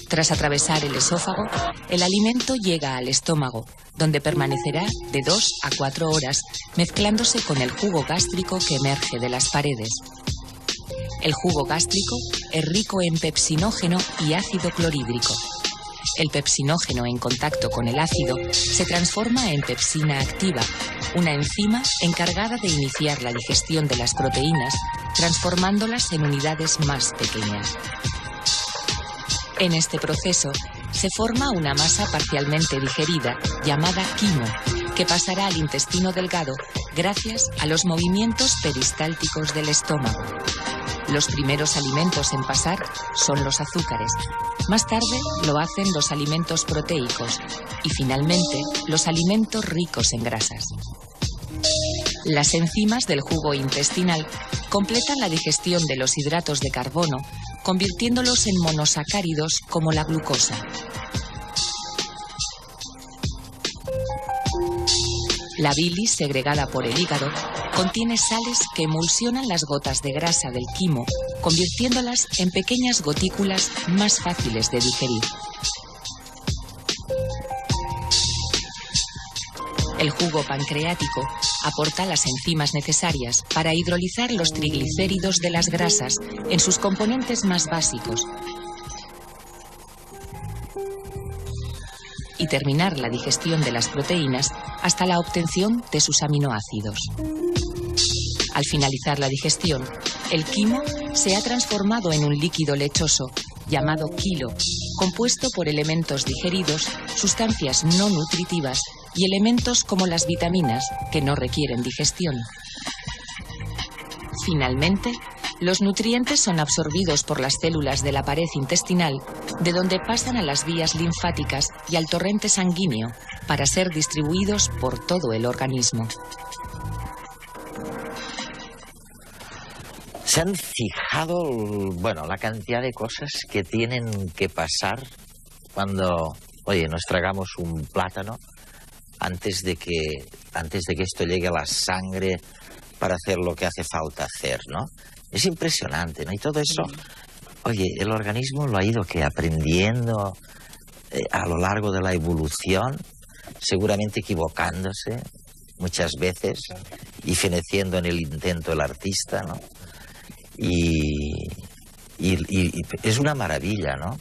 Tras atravesar el esófago, el alimento llega al estómago, donde permanecerá de 2 a 4 horas, mezclándose con el jugo gástrico que emerge de las paredes. El jugo gástrico es rico en pepsinógeno y ácido clorhídrico. El pepsinógeno en contacto con el ácido se transforma en pepsina activa, una enzima encargada de iniciar la digestión de las proteínas, transformándolas en unidades más pequeñas. En este proceso se forma una masa parcialmente digerida llamada quimo, que pasará al intestino delgado gracias a los movimientos peristálticos del estómago. Los primeros alimentos en pasar son los azúcares. Más tarde lo hacen los alimentos proteicos y finalmente los alimentos ricos en grasas. Las enzimas del jugo intestinal completan la digestión de los hidratos de carbono, convirtiéndolos en monosacáridos como la glucosa. La bilis segregada por el hígado contiene sales que emulsionan las gotas de grasa del quimo, convirtiéndolas en pequeñas gotículas más fáciles de digerir. El jugo pancreático aporta las enzimas necesarias para hidrolizar los triglicéridos de las grasas en sus componentes más básicos y terminar la digestión de las proteínas hasta la obtención de sus aminoácidos. Al finalizar la digestión, el quimo se ha transformado en un líquido lechoso llamado quilo, compuesto por elementos digeridos, sustancias no nutritivas y elementos como las vitaminas que no requieren digestión. Finalmente, los nutrientes son absorbidos por las células de la pared intestinal, de donde pasan a las vías linfáticas y al torrente sanguíneo para ser distribuidos por todo el organismo. ¿Se han fijado, bueno, la cantidad de cosas que tienen que pasar cuando, oye, nos tragamos un plátano antes de que esto llegue a la sangre para hacer lo que hace falta hacer, ¿no? Es impresionante, ¿no? Y todo eso, oye, el organismo lo ha ido aprendiendo a lo largo de la evolución, seguramente equivocándose muchas veces y feneciendo en el intento el artista, ¿no? Y es una maravilla, ¿no?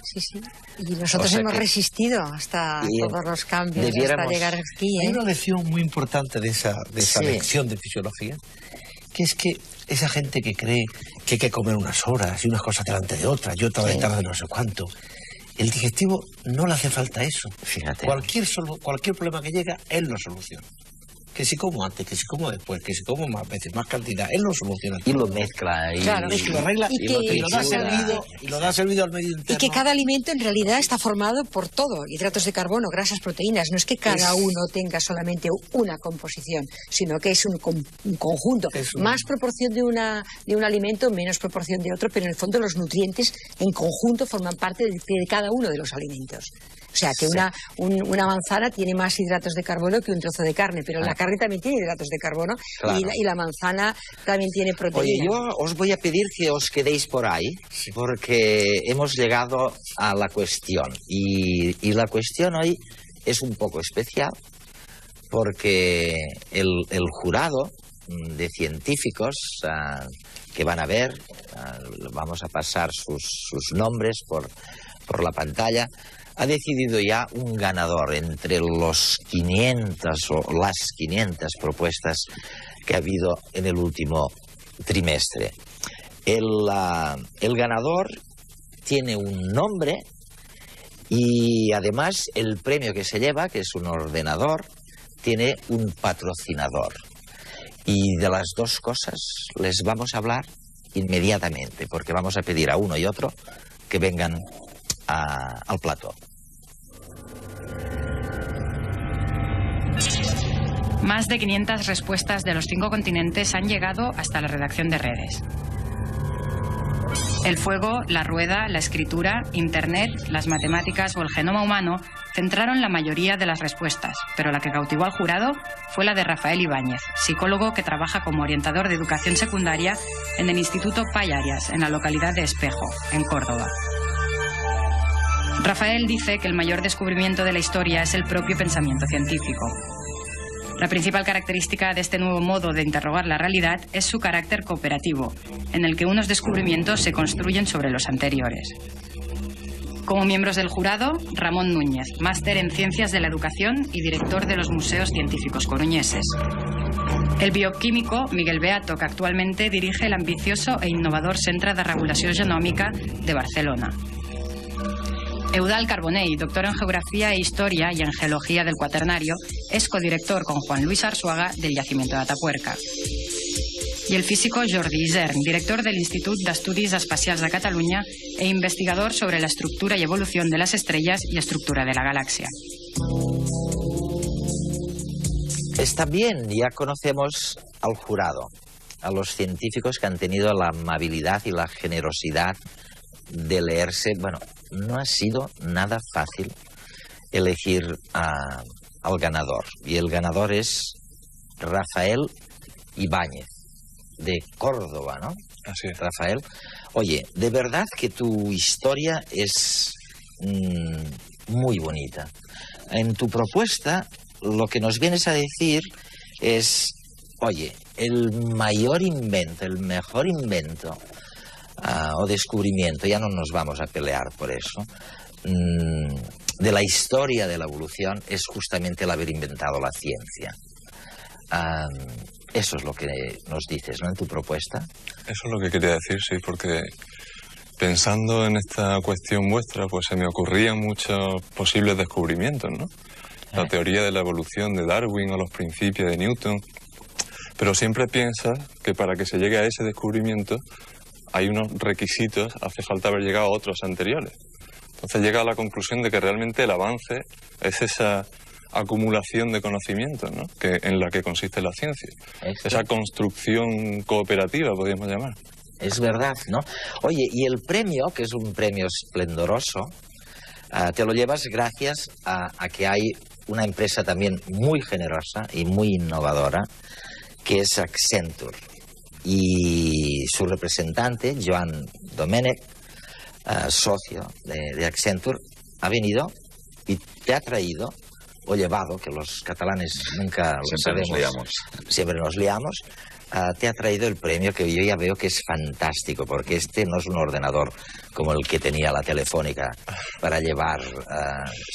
Sí, sí. Y nosotros hemos resistido hasta todos los cambios, hasta llegar aquí, ¿eh? Hay una lección muy importante de esa lección de fisiología, que es que esa gente que cree que hay que comer unas horas y unas cosas delante de otras y otra detrás de no sé cuánto, el digestivo no le hace falta eso. Fíjate. Cualquier problema que llega, él lo soluciona. Que si como antes, que si como después, que si como más veces, más cantidad, él lo soluciona. Y lo mezcla. Y lo arregla y lo da servido al medio interno. Y que cada alimento en realidad está formado por todo. Hidratos de carbono, grasas, proteínas. No es que cada uno tenga solamente una composición, sino que es un conjunto. Más proporción de un alimento, menos proporción de otro, pero en el fondo los nutrientes en conjunto forman parte de cada uno de los alimentos. O sea, que una manzana tiene más hidratos de carbono que un trozo de carne, pero la carne también tiene hidratos de carbono, claro. y la manzana también tiene proteína. Oye, yo os voy a pedir que os quedéis por ahí, porque hemos llegado a la cuestión. Y la cuestión hoy es un poco especial, porque el jurado de científicos que van a ver, vamos a pasar sus nombres por la pantalla, ha decidido ya un ganador entre los 500 o las 500 propuestas que ha habido en el último trimestre. El ganador tiene un nombre y además el premio que se lleva, que es un ordenador, tiene un patrocinador. Y de las dos cosas les vamos a hablar inmediatamente, porque vamos a pedir a uno y otro que vengan al plató. Más de 500 respuestas de los 5 continentes han llegado hasta la redacción de redes. El fuego, la rueda, la escritura, Internet, las matemáticas o el genoma humano centraron la mayoría de las respuestas, pero la que cautivó al jurado fue la de Rafael Ibáñez, psicólogo que trabaja como orientador de educación secundaria en el Instituto Pay Arias, en la localidad de Espejo, en Córdoba. Rafael dice que el mayor descubrimiento de la historia es el propio pensamiento científico. La principal característica de este nuevo modo de interrogar la realidad es su carácter cooperativo, en el que unos descubrimientos se construyen sobre los anteriores. Como miembros del jurado, Ramón Núñez, máster en Ciencias de la Educación y director de los Museos Científicos Coruñeses. El bioquímico Miguel Beato, que actualmente dirige el ambicioso e innovador Centre de Regulació Genòmica de Barcelona. Eudald Carbonell, doctor en Geografía e Historia y en Geología del Cuaternario, es codirector con Juan Luis Arzuaga del Yacimiento de Atapuerca. Y el físico Jordi Isern, director del Institut d'Estudis Espacials de Catalunya e investigador sobre la estructura y evolución de las estrellas y estructura de la galaxia. Está bien, ya conocemos al jurado, a los científicos que han tenido la amabilidad y la generosidad de leerse. Bueno, no ha sido nada fácil elegir al ganador. Y el ganador es Rafael Ibáñez, de Córdoba, ¿no? Así es. Rafael, oye, de verdad que tu historia es muy bonita. En tu propuesta lo que nos vienes a decir es, oye, el mayor invento, el mejor invento o descubrimiento, ya no nos vamos a pelear por eso, de la historia de la evolución es justamente el haber inventado la ciencia. Eso es lo que nos dices, ¿no?, en tu propuesta. Eso es lo que quería decir, sí, porque pensando en esta cuestión vuestra, pues se me ocurrían muchos posibles descubrimientos, ¿no? La teoría de la evolución de Darwin o los principios de Newton. Pero siempre piensas que para que se llegue a ese descubrimiento hay unos requisitos, hace falta haber llegado a otros anteriores. Entonces llega a la conclusión de que realmente el avance es esa acumulación de conocimientos, ¿no?, en la que consiste la ciencia. Esa construcción cooperativa, podríamos llamar. Es verdad, ¿no? Oye, y el premio, que es un premio esplendoroso, te lo llevas gracias a que hay una empresa también muy generosa y muy innovadora, que es Accenture. Y su representante, Joan Domènech, socio de Accenture, ha venido y te ha traído, o llevado, que los catalanes nunca lo sabemos, siempre nos liamos, te ha traído el premio que yo ya veo que es fantástico, porque este no es un ordenador como el que tenía la Telefónica para llevar,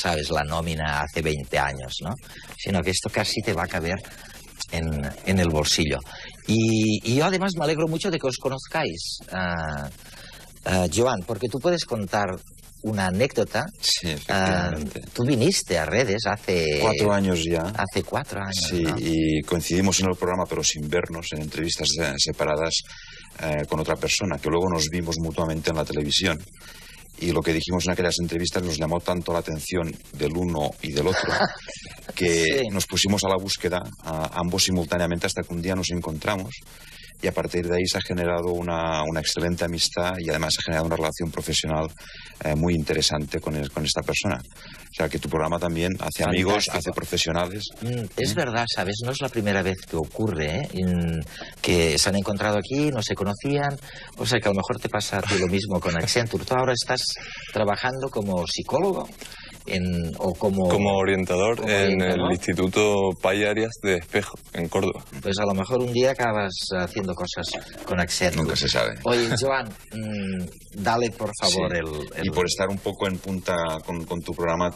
sabes, la nómina hace 20 años, ¿no? Sino que esto casi te va a caber en el bolsillo. Y yo además me alegro mucho de que os conozcáis, Joan, porque tú puedes contar una anécdota. Sí, efectivamente. Tú viniste a Redes hace 4 años ya. Hace 4 años. Sí, ¿no? Y coincidimos en el programa, pero sin vernos, en entrevistas separadas con otra persona, que luego nos vimos mutuamente en la televisión. Y lo que dijimos en aquellas entrevistas nos llamó tanto la atención del uno y del otro que sí, nos pusimos a la búsqueda, ambos simultáneamente, hasta que un día nos encontramos. Y a partir de ahí se ha generado una excelente amistad y además se ha generado una relación profesional muy interesante con esta persona. O sea, que tu programa también hace amigos, hace profesionales. Es verdad, ¿sabes? No es la primera vez que ocurre, ¿eh? Que se han encontrado aquí, no se conocían. O sea, que a lo mejor te pasa a ti lo mismo con Accenture. Tú ahora estás trabajando como psicólogo. Como orientador en el Instituto Pay Arias de Espejo, en Córdoba. Pues a lo mejor un día acabas haciendo cosas con Accenture. Nunca se sabe. Oye, Joan, dale por favor sí. Y por estar un poco en punta con tu programa,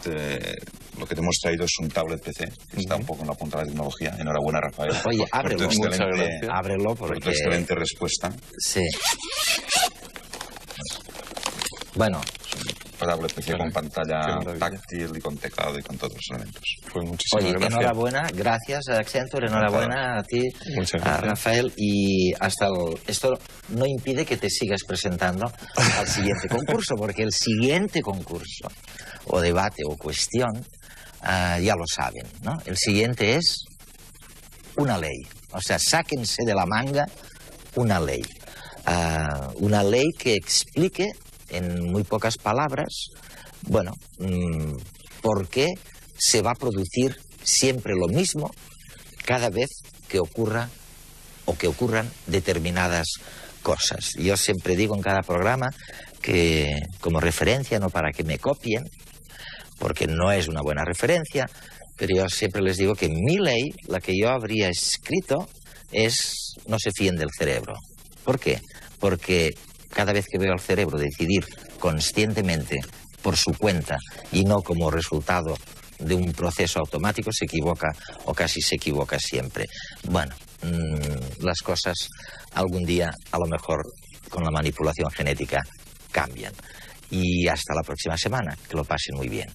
lo que te hemos traído es un tablet PC, que está un poco en la punta de la tecnología. Enhorabuena, Rafael. Oye, ábrelo. Ábrelo por tu excelente respuesta. Sí. Bueno. Tablet PC con pantalla táctil y con teclado y con todos los elementos. Pues muchísimas gracias. Enhorabuena, gracias a Accenture, enhorabuena a ti, a Rafael, y esto no impide que te sigas presentando al siguiente concurso, porque el siguiente concurso, o debate o cuestión, ya lo saben, ¿no? El siguiente es una ley, o sea, sáquense de la manga una ley que explique en muy pocas palabras, bueno, por qué se va a producir siempre lo mismo cada vez que ocurra o que ocurran determinadas cosas. Yo siempre digo en cada programa que, como referencia, no para que me copien, porque no es una buena referencia, pero yo siempre les digo que mi ley, la que yo habría escrito, es no se fíen del cerebro. ¿Por qué? Porque cada vez que veo al cerebro decidir conscientemente por su cuenta y no como resultado de un proceso automático, se equivoca o casi se equivoca siempre. Bueno, las cosas algún día, a lo mejor con la manipulación genética, cambian. Y hasta la próxima semana. Que lo pasen muy bien.